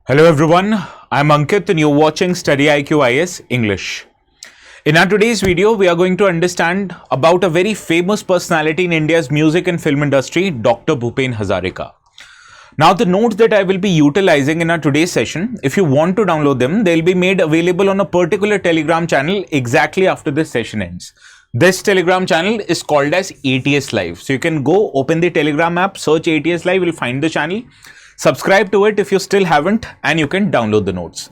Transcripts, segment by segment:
Hello everyone, I'm Ankit and you're watching StudyIQ IAS English. In our today's video, we are going to understand about a very famous personality in India's music and film industry, Dr. Bhupen Hazarika. Now the notes that I will be utilizing in our today's session, if you want to download them, they'll be made available on a particular Telegram channel exactly after this session ends. This Telegram channel is called as ATS Live. So you can go open the Telegram app, search ATS Live, you'll find the channel. Subscribe to it if you still haven't, and you can download the notes.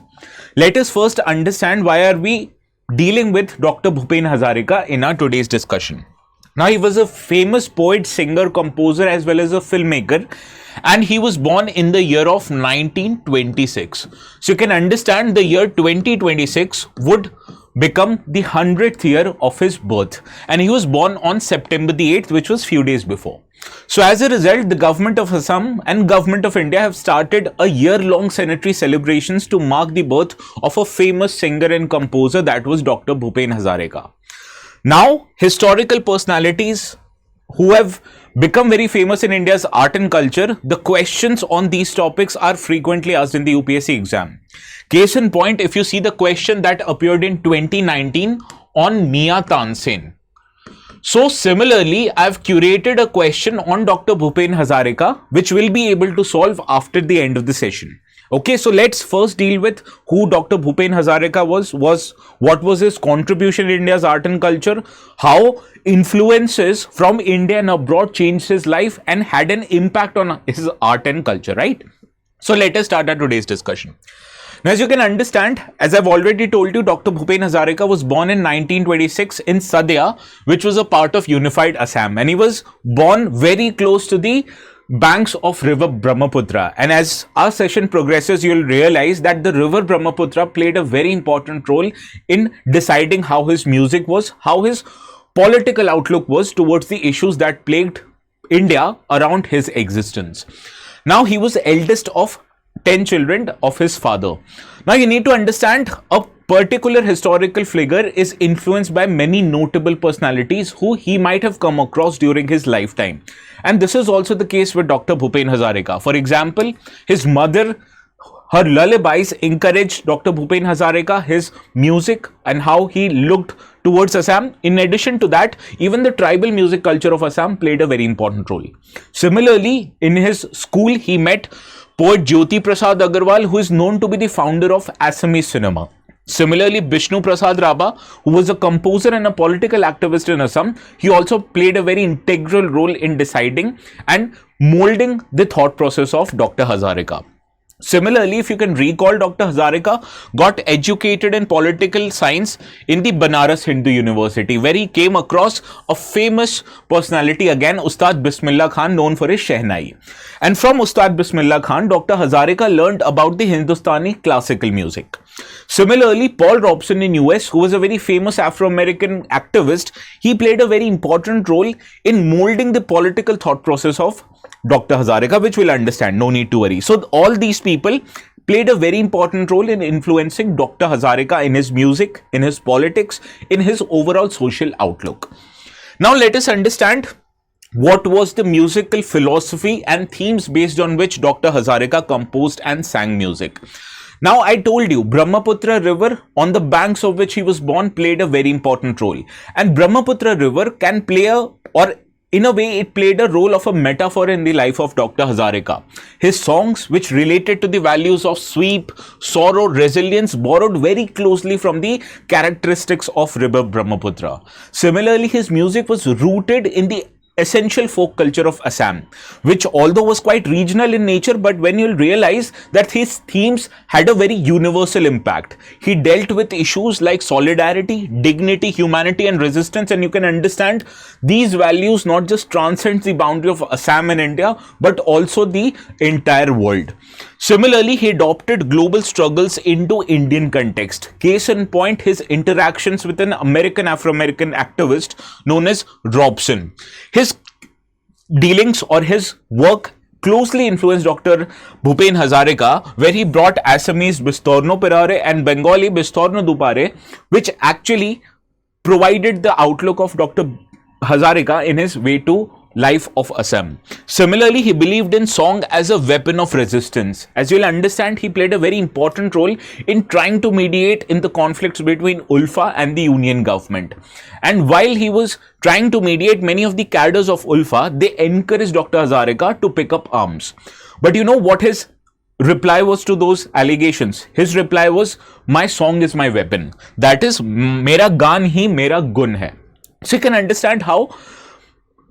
Let us first understand why are we dealing with Dr. Bhupen Hazarika in our today's discussion. Now, he was a famous poet, singer, composer, as well as a filmmaker, and he was born in the year of 1926. So you can understand the year 2026 would become the 100th year of his birth, and he was born on September the 8th, which was few days before. So as a result, the government of Assam and government of India have started a year-long centenary celebrations to mark the birth of a famous singer and composer, that was Dr. Bhupen Hazarika. Now, historical personalities who have become very famous in India's art and culture, the questions on these topics are frequently asked in the UPSC exam. Case in point, if you see the question that appeared in 2019 on Mia Tansen. So similarly, I've curated a question on Dr. Bhupen Hazarika, which we'll be able to solve after the end of the session. Okay, so let's first deal with who Dr. Bhupen Hazarika was what was his contribution in India's art and culture, how influences from India and abroad changed his life and had an impact on his art and culture, right? So let us start our today's discussion. Now, as you can understand, as I've already told you, Dr. Bhupen Hazarika was born in 1926 in Sadia, which was a part of unified Assam, and he was born very close to the banks of river Brahmaputra. And as our session progresses, you'll realize that the river Brahmaputra played a very important role in deciding how his music was, how his political outlook was towards the issues that plagued India around his existence. Now, he was the eldest of 10 children of his father. Now you need to understand, a particular historical figure is influenced by many notable personalities who he might have come across during his lifetime. And this is also the case with Dr. Bhupen Hazarika. For example, his mother, her lullabies encouraged Dr. Bhupen Hazarika, his music and how he looked towards Assam. In addition to that, even the tribal music culture of Assam played a very important role. Similarly, in his school, he met poet Jyoti Prasad Agarwal, who is known to be the founder of Assamese cinema. Similarly, Bishnu Prasad Raba, who was a composer and a political activist in Assam, he also played a very integral role in deciding and molding the thought process of Dr. Hazarika. Similarly, if you can recall, Dr. Hazarika got educated in political science in the Banaras Hindu University, where he came across a famous personality, again Ustad Bismillah Khan, known for his Shehnai. And from Ustad Bismillah Khan, Dr. Hazarika learned about the Hindustani classical music. Similarly, Paul Robeson in US, who was a very famous Afro-American activist, he played a very important role in molding the political thought process of Dr. Hazarika, which we'll understand, no need to worry. So all these people played a very important role in influencing Dr. Hazarika in his music, in his politics, in his overall social outlook. Now let us understand what was the musical philosophy and themes based on which Dr. Hazarika composed and sang music. Now, I told you, Brahmaputra river, on the banks of which he was born, played a very important role. And Brahmaputra river can play in a way, it played a role of a metaphor in the life of Dr. Hazarika. His songs, which related to the values of sweep, sorrow, resilience, borrowed very closely from the characteristics of river Brahmaputra. Similarly, his music was rooted in the essential folk culture of Assam, which although was quite regional in nature, but when you'll realize that his themes had a very universal impact. He dealt with issues like solidarity, dignity, humanity and resistance, and you can understand these values not just transcend the boundary of Assam and India, but also the entire world. Similarly, he adopted global struggles into Indian context. Case in point, his interactions with an Afro-American activist known as Robeson. His dealings or his work closely influenced Dr. Bhupen Hazarika, where he brought Assamese Bistorno Pirare and Bengali Bistorno Dupare, which actually provided the outlook of Dr. Hazarika in his way to life of Assam. Similarly, he believed in song as a weapon of resistance. As you'll understand, he played a very important role in trying to mediate in the conflicts between Ulfa and the union government. And while he was trying to mediate, many of the cadres of Ulfa, they encouraged Dr. Hazarika to pick up arms. But you know what his reply was to those allegations? His reply was, my song is my weapon. That is, mera gaan hi mera gun hai. So you can understand how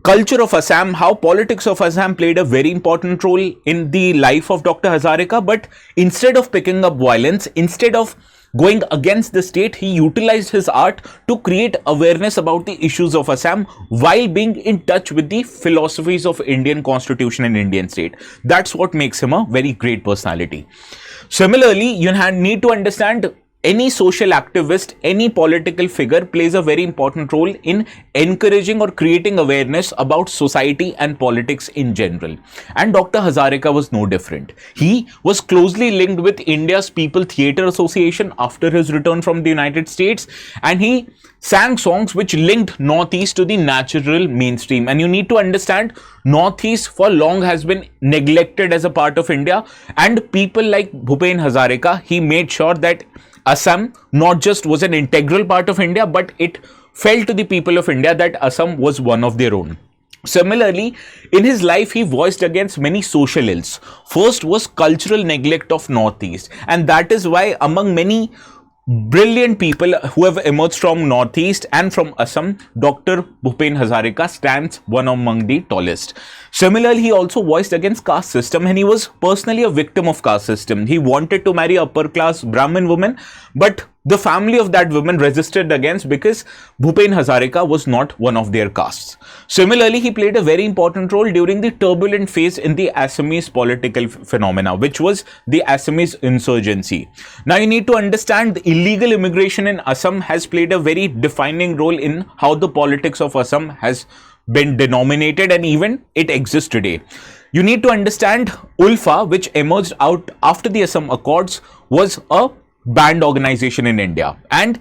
culture of Assam, how politics of Assam played a very important role in the life of Dr. Hazarika. But instead of picking up violence, instead of going against the state, he utilized his art to create awareness about the issues of Assam while being in touch with the philosophies of Indian constitution and Indian state. That's what makes him a very great personality. Similarly, you need to understand any social activist, any political figure plays a very important role in encouraging or creating awareness about society and politics in general. And Dr. Hazarika was no different. He was closely linked with India's People Theatre Association after his return from the United States, and he sang songs which linked Northeast to the natural mainstream. And you need to understand, Northeast for long has been neglected as a part of India, and people like Bhupen Hazarika, he made sure that Assam not just was an integral part of India, but it felt to the people of India that Assam was one of their own. Similarly, in his life, he voiced against many social ills. First was cultural neglect of Northeast, and that is why among many brilliant people who have emerged from Northeast and from Assam, Dr. Bhupen Hazarika stands one among the tallest. Similarly, he also voiced against caste system, and he was personally a victim of caste system. He wanted to marry upper class Brahmin woman, but the family of that woman resisted against because Bhupen Hazarika was not one of their castes. Similarly, he played a very important role during the turbulent phase in the Assamese political phenomena, which was the Assamese insurgency. Now, you need to understand illegal immigration in Assam has played a very defining role in how the politics of Assam has been denominated, and even it exists today. You need to understand Ulfa, which emerged out after the Assam Accords, was a banned organization in India, and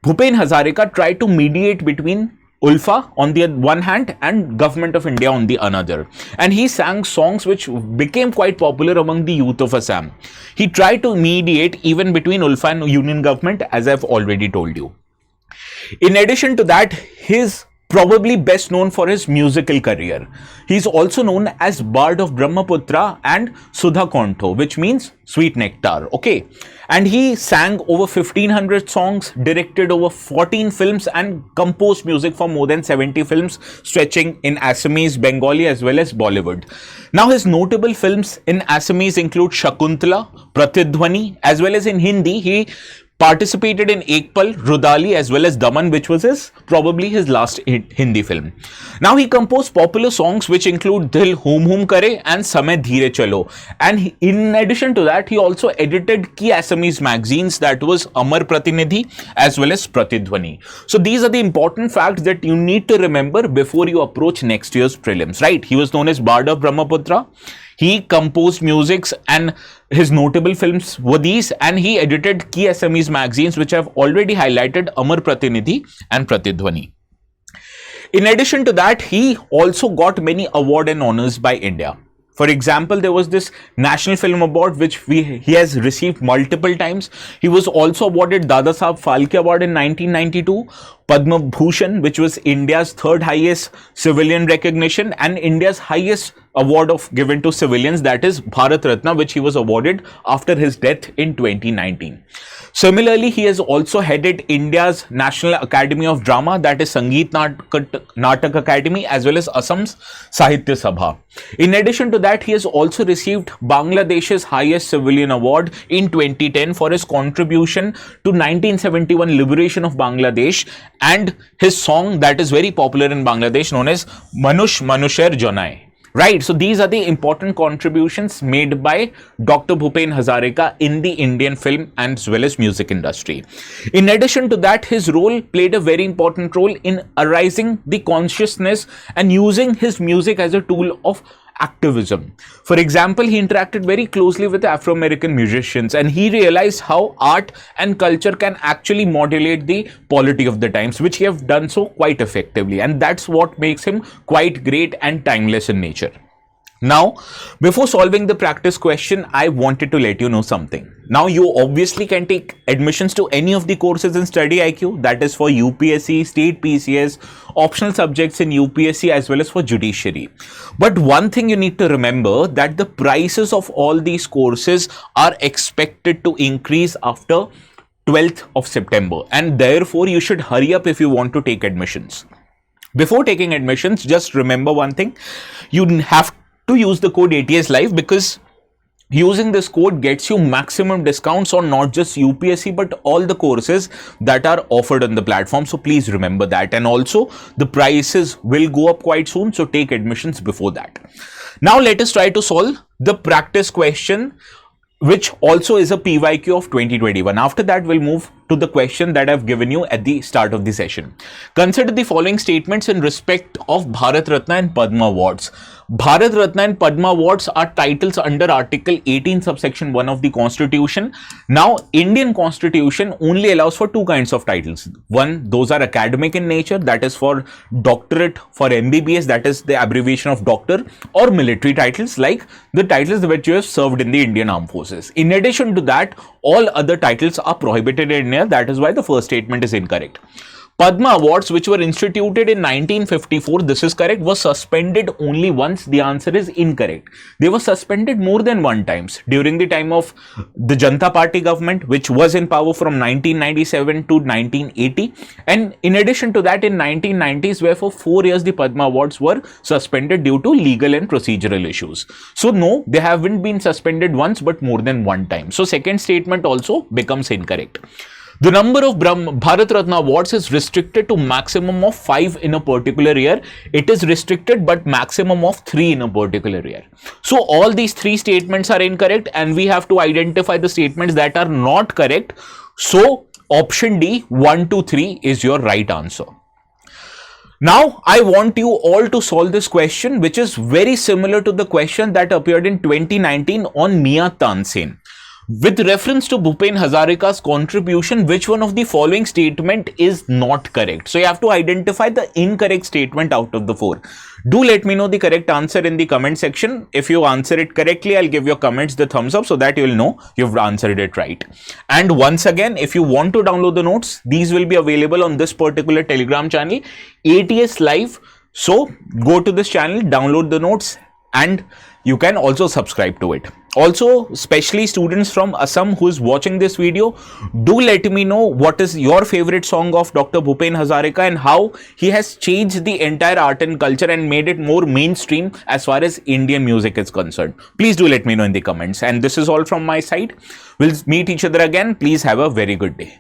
Bhupen Hazarika tried to mediate between Ulfa on the one hand and government of India on the another, and he sang songs which became quite popular among the youth of Assam. He tried to mediate even between Ulfa and union government, as I've already told you. In addition to that, his probably best known for his musical career. He is also known as Bard of Brahmaputra and Sudha Kontho, which means sweet nectar. Okay, and he sang over 1500 songs, directed over 14 films, and composed music for more than 70 films, stretching in Assamese, Bengali, as well as Bollywood. Now, his notable films in Assamese include Shakuntala, Pratidhwani, as well as in Hindi, he participated in Ekpal, Rudali, as well as Daman, which was probably his last Hindi film. Now, he composed popular songs which include Dil Hum Hum Kare and Samay Dheere Chalo. And in addition to that, he also edited key Assamese magazines, that was Amar Pratinidhi as well as Pratidhwani. So these are the important facts that you need to remember before you approach next year's prelims, right? He was known as Bard of Brahmaputra. He composed musics, and his notable films were these, and he edited key Assamese magazines which I've already highlighted, Amar Pratinidhi and Pratidhwani. In addition to that, he also got many awards and honors by India. For example, there was this National Film Award which he has received multiple times. He was also awarded Dada Saheb Phalke Award in 1992, Padma Bhushan, which was India's third highest civilian recognition, and India's highest award given to civilians, that is Bharat Ratna, which he was awarded after his death in 2019. Similarly, he has also headed India's National Academy of Drama, that is Sangeet Natak Academy, as well as Assam's Sahitya Sabha. In addition to that, he has also received Bangladesh's highest civilian award in 2010 for his contribution to 1971 liberation of Bangladesh, and his song that is very popular in Bangladesh known as Manush Manusher Jonai. Right, so these are the important contributions made by Dr. Bhupen Hazarika in the Indian film and as well as music industry. In addition to that, his role played a very important role in arising the consciousness and using his music as a tool of activism. For example, he interacted very closely with Afro-American musicians, and he realized how art and culture can actually modulate the polity of the times, which he have done so quite effectively, and that's what makes him quite great and timeless in nature. Now, before solving the practice question, I wanted to let you know something. Now, you obviously can take admissions to any of the courses in StudyIQ, that is for UPSC, State PCS, optional subjects in UPSC as well as for judiciary. But one thing you need to remember, that the prices of all these courses are expected to increase after 12th of September, and therefore you should hurry up if you want to take admissions. Before taking admissions, just remember one thing, you have to use the code ATS Live, because using this code gets you maximum discounts on not just UPSC but all the courses that are offered on the platform. So please remember that, and also the prices will go up quite soon, so take admissions before that. Now let us try to solve the practice question, which also is a PYQ of 2021. After that, we'll move to the question that I've given you at the start of the session. Consider the following statements in respect of Bharat Ratna and Padma Awards. Bharat Ratna and Padma Awards are titles under Article 18 subsection 1 of the Constitution. Now, Indian Constitution only allows for two kinds of titles. One, those are academic in nature, that is for doctorate, for MBBS, that is the abbreviation of doctor, or military titles like the titles which you have served in the Indian Armed Forces. In addition to that, all other titles are prohibited in India. That is why the first statement is incorrect. Padma Awards, which were instituted in 1954, this is correct, was suspended only once. The answer is incorrect. They were suspended more than one times during the time of the Janata Party government, which was in power from 1997 to 1980. And in addition to that, in 1990s, where for 4 years the Padma Awards were suspended due to legal and procedural issues. So no, they haven't been suspended once, but more than one time. So second statement also becomes incorrect. The number of Bharat Ratna awards is restricted to maximum of 5 in a particular year. It is restricted, but maximum of 3 in a particular year. So all these 3 statements are incorrect, and we have to identify the statements that are not correct. So option D, 1, 2, 3 is your right answer. Now, I want you all to solve this question, which is very similar to the question that appeared in 2019 on Mia Tansen. With reference to Bhupen Hazarika's contribution, which one of the following statement is not correct? So you have to identify the incorrect statement out of the 4. Do let me know the correct answer in the comment section. If you answer it correctly, I'll give your comments the thumbs up so that you'll know you've answered it right. And once again, if you want to download the notes, these will be available on this particular Telegram channel, ATS Live. So go to this channel, download the notes, and you can also subscribe to it. Also, especially students from Assam who is watching this video, do let me know what is your favorite song of Dr. Bhupen Hazarika and how he has changed the entire art and culture and made it more mainstream as far as Indian music is concerned. Please do let me know in the comments. And this is all from my side. We'll meet each other again. Please have a very good day.